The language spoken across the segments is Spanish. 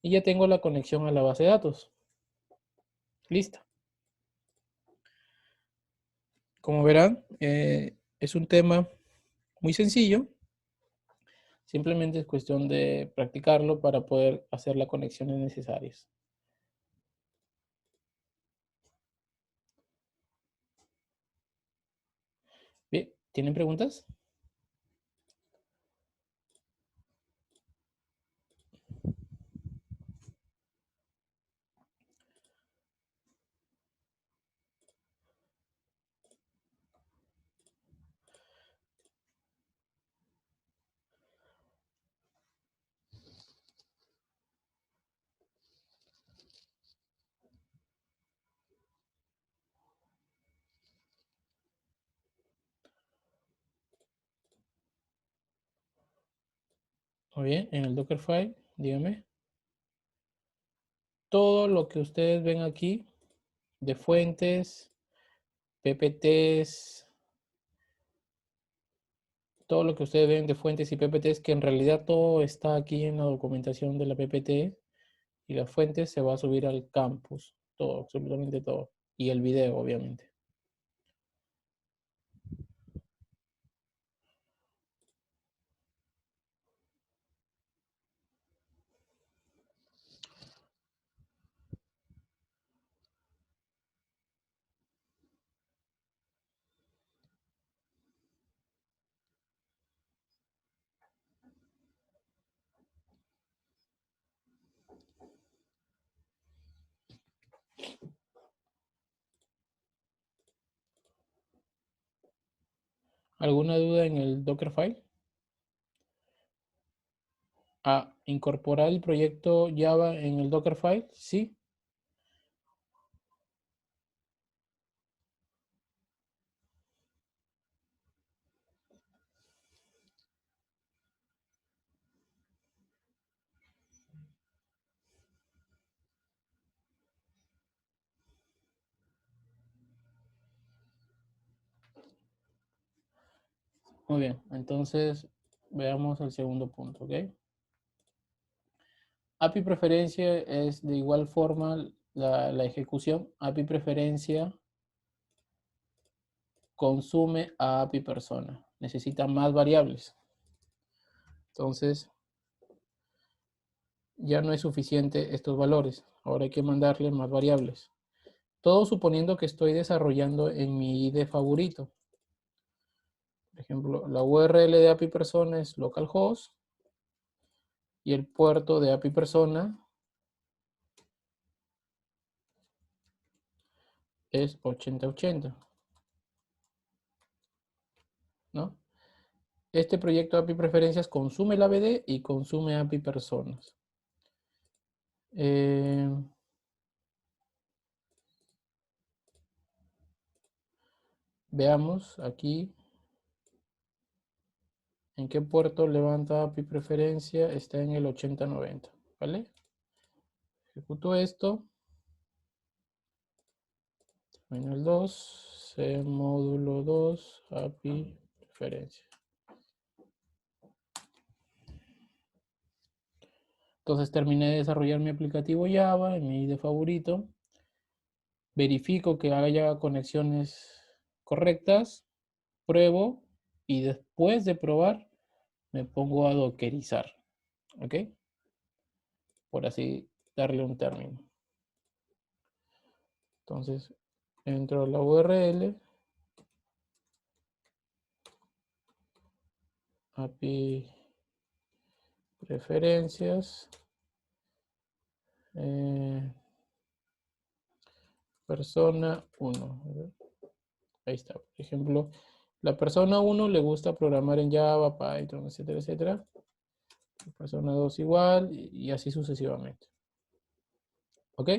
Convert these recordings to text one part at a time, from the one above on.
Y ya tengo la conexión a la base de datos. Listo. Como verán, es un tema muy sencillo. Simplemente es cuestión de practicarlo para poder hacer las conexiones necesarias. Bien, ¿tienen preguntas? Muy bien, en el Dockerfile, dígame. Todo lo que ustedes ven aquí de fuentes, PPTs, todo lo que ustedes ven de fuentes y PPTs, que en realidad todo está aquí en la documentación de la PPT y las fuentes se va a subir al campus, todo, absolutamente todo, y el video, obviamente. ¿Alguna duda en el Dockerfile? ¿Incorporar el proyecto Java en el Dockerfile? Sí. Muy bien, entonces veamos el segundo punto, ¿ok? API preferencia es de igual forma la ejecución. API preferencia consume a API persona. Necesita más variables. Entonces, ya no es suficiente estos valores. Ahora hay que mandarle más variables. Todo suponiendo que estoy desarrollando en mi IDE favorito. Por ejemplo, la URL de API persona es localhost y el puerto de API persona es 8080, ¿no? Este proyecto API preferencias consume la ABD y consume API personas. Veamos aquí en qué puerto levanta API preferencia. Está en el 8090, ¿vale? Ejecuto esto. Terminal 2, C módulo 2, API preferencia. Entonces terminé de desarrollar mi aplicativo Java en mi IDE favorito. Verifico que haya conexiones correctas, pruebo y después de probar me pongo a dockerizar, ¿ok? Por así darle un término. Entonces entro a la URL, API preferencias, persona 1. Ahí está. Por ejemplo, la persona 1 le gusta programar en Java, Python, etcétera, etcétera. La persona 2 igual y así sucesivamente. ¿Ok?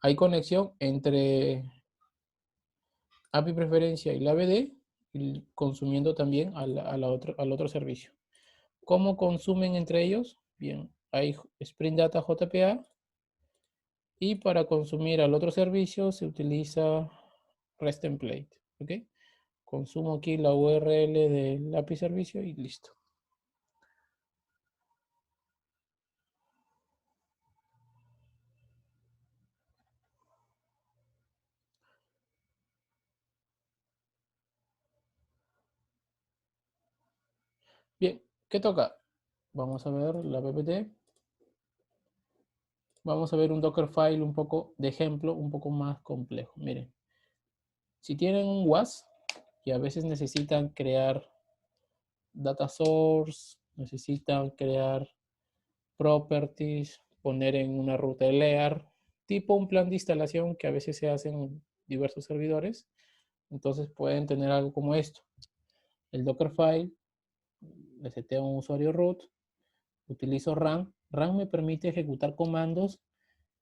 Hay conexión entre API preferencia y la ABD, y consumiendo también al otro servicio. ¿Cómo consumen entre ellos? Bien, hay Spring Data JPA y para consumir al otro servicio se utiliza REST Template. ¿Ok? Consumo aquí la URL del API servicio y listo. Bien, ¿qué toca? Vamos a ver la ppt. Vamos a ver un Dockerfile un poco de ejemplo, un poco más complejo. Miren, si tienen un WAS y a veces necesitan crear data source, necesitan crear properties, poner en una ruta de layer, tipo un plan de instalación que a veces se hace en diversos servidores. Entonces pueden tener algo como esto. El Dockerfile, le seteo un usuario root, utilizo run. Run me permite ejecutar comandos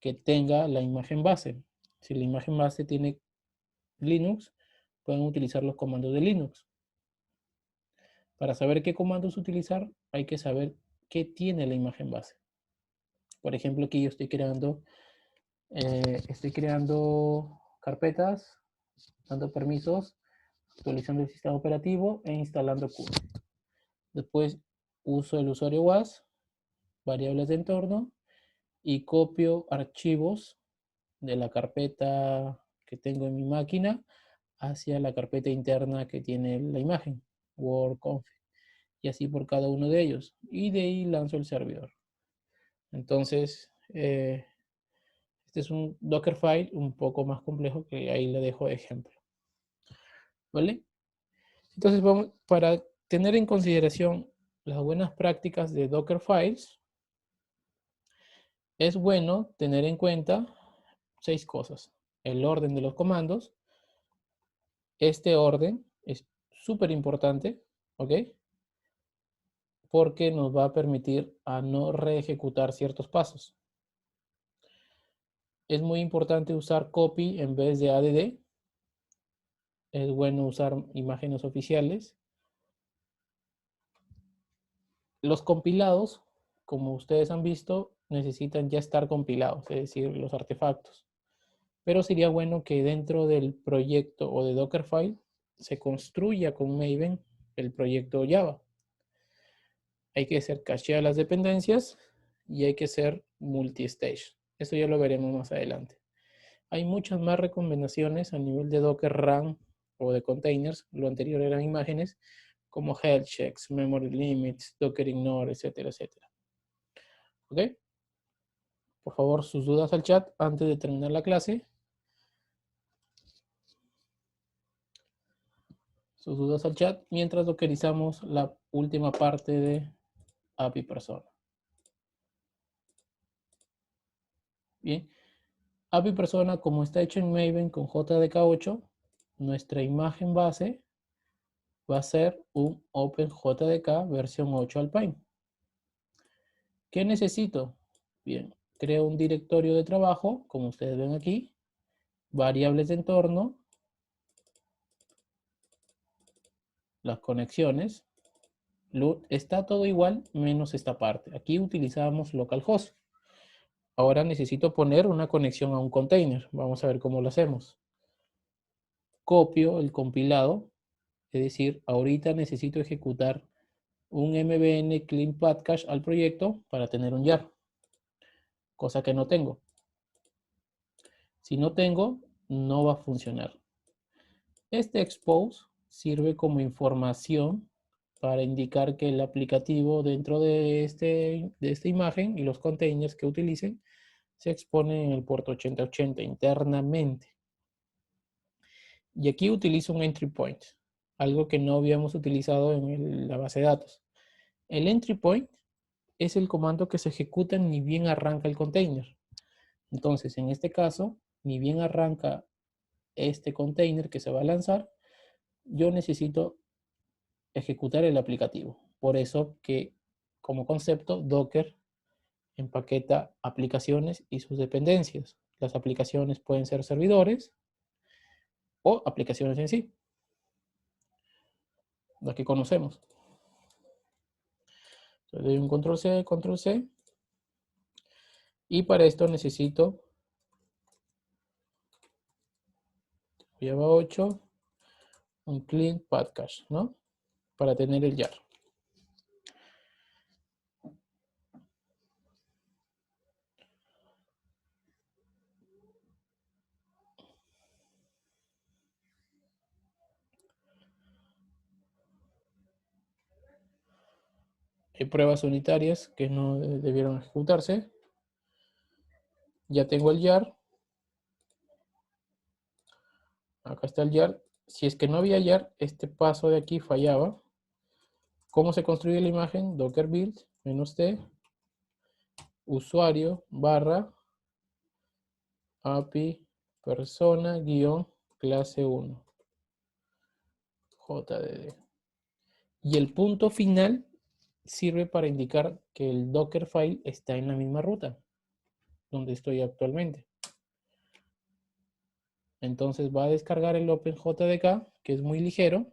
que tenga la imagen base. Si la imagen base tiene Linux, pueden utilizar los comandos de Linux. Para saber qué comandos utilizar, hay que saber qué tiene la imagen base. Por ejemplo, aquí yo estoy creando carpetas, dando permisos, actualizando el sistema operativo e instalando Qt. Después uso el usuario WAS, variables de entorno, y copio archivos de la carpeta que tengo en mi máquina hacia la carpeta interna que tiene la imagen, WordConf, y así por cada uno de ellos. Y de ahí lanzo el servidor. Entonces, este es un Dockerfile un poco más complejo que ahí le dejo de ejemplo. ¿Vale? Entonces, vamos, para tener en consideración las buenas prácticas de Dockerfiles, es bueno tener en cuenta 6 cosas. El orden de los comandos. Este orden es súper importante, ¿ok? Porque nos va a permitir a no reejecutar ciertos pasos. Es muy importante usar copy en vez de add. Es bueno usar imágenes oficiales. Los compilados, como ustedes han visto, necesitan ya estar compilados, es decir, los artefactos. Pero sería bueno que dentro del proyecto o de Dockerfile se construya con Maven el proyecto Java. Hay que hacer cachear las dependencias y hay que ser multi-stage. Eso ya lo veremos más adelante. Hay muchas más recomendaciones a nivel de Docker Run o de containers. Lo anterior eran imágenes como health checks, memory limits, Docker ignore, etcétera, etcétera. ¿Ok? Por favor, sus dudas al chat antes de terminar la clase. Sus dudas al chat mientras dockerizamos la última parte de API Persona. Bien. API Persona, como está hecho en Maven con JDK8, nuestra imagen base va a ser un OpenJDK versión 8 Alpine. ¿Qué necesito? Bien, creo un directorio de trabajo, como ustedes ven aquí, variables de entorno, las conexiones, está todo igual menos esta parte. Aquí utilizamos localhost. Ahora necesito poner una conexión a un container. Vamos a ver cómo lo hacemos. Copio el compilado, es decir, ahorita necesito ejecutar un MVN clean path cache al proyecto para tener un jar, cosa que no tengo. Si no tengo, no va a funcionar. Este expose sirve como información para indicar que el aplicativo dentro de esta imagen y los containers que utilicen se exponen en el puerto 8080 internamente. Y aquí utilizo un entry point, algo que no habíamos utilizado en la base de datos. El entry point es el comando que se ejecuta ni bien arranca el container. Entonces, en este caso, ni bien arranca este container que se va a lanzar, yo necesito ejecutar el aplicativo. Por eso que, como concepto, Docker empaqueta aplicaciones y sus dependencias. Las aplicaciones pueden ser servidores o aplicaciones en sí, las que conocemos. Le doy un control C, y para esto necesito Java 8, un clean path cache, ¿no? Para tener el jar. Hay pruebas unitarias que no debieron ejecutarse. Ya tengo el YAR. Acá está el YAR. Si es que no había YAR, este paso de aquí fallaba. ¿Cómo se construye la imagen? Docker build, -t, usuario, barra, API, persona, guión, clase 1, JDD. Y el punto final sirve para indicar que el Dockerfile está en la misma ruta donde estoy actualmente. Entonces va a descargar el OpenJDK, que es muy ligero.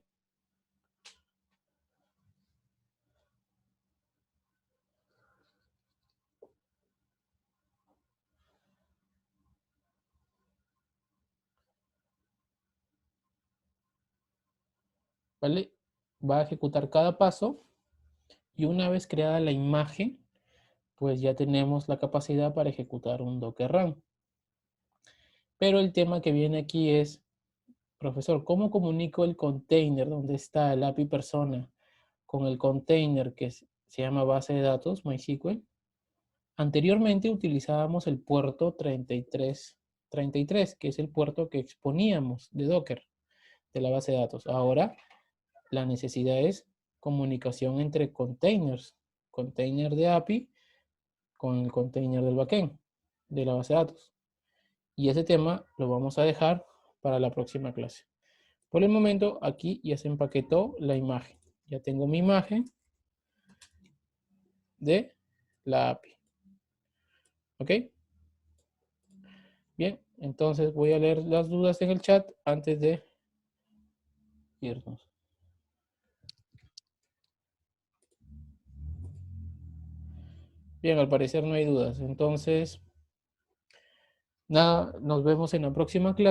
¿Vale? Va a ejecutar cada paso y una vez creada la imagen, pues ya tenemos la capacidad para ejecutar un Docker Run. Pero el tema que viene aquí es, profesor, ¿cómo comunico el container donde está el API persona con el container que se llama base de datos, MySQL? Anteriormente utilizábamos el puerto 33, que es el puerto que exponíamos de Docker, de la base de datos. Ahora la necesidad es comunicación entre containers, container de API con el container del backend de la base de datos. Y ese tema lo vamos a dejar para la próxima clase. Por el momento, aquí ya se empaquetó la imagen. Ya tengo mi imagen de la API. ¿Ok? Bien, entonces voy a leer las dudas en el chat antes de irnos. Bien, al parecer no hay dudas. Entonces, nada, nos vemos en la próxima clase.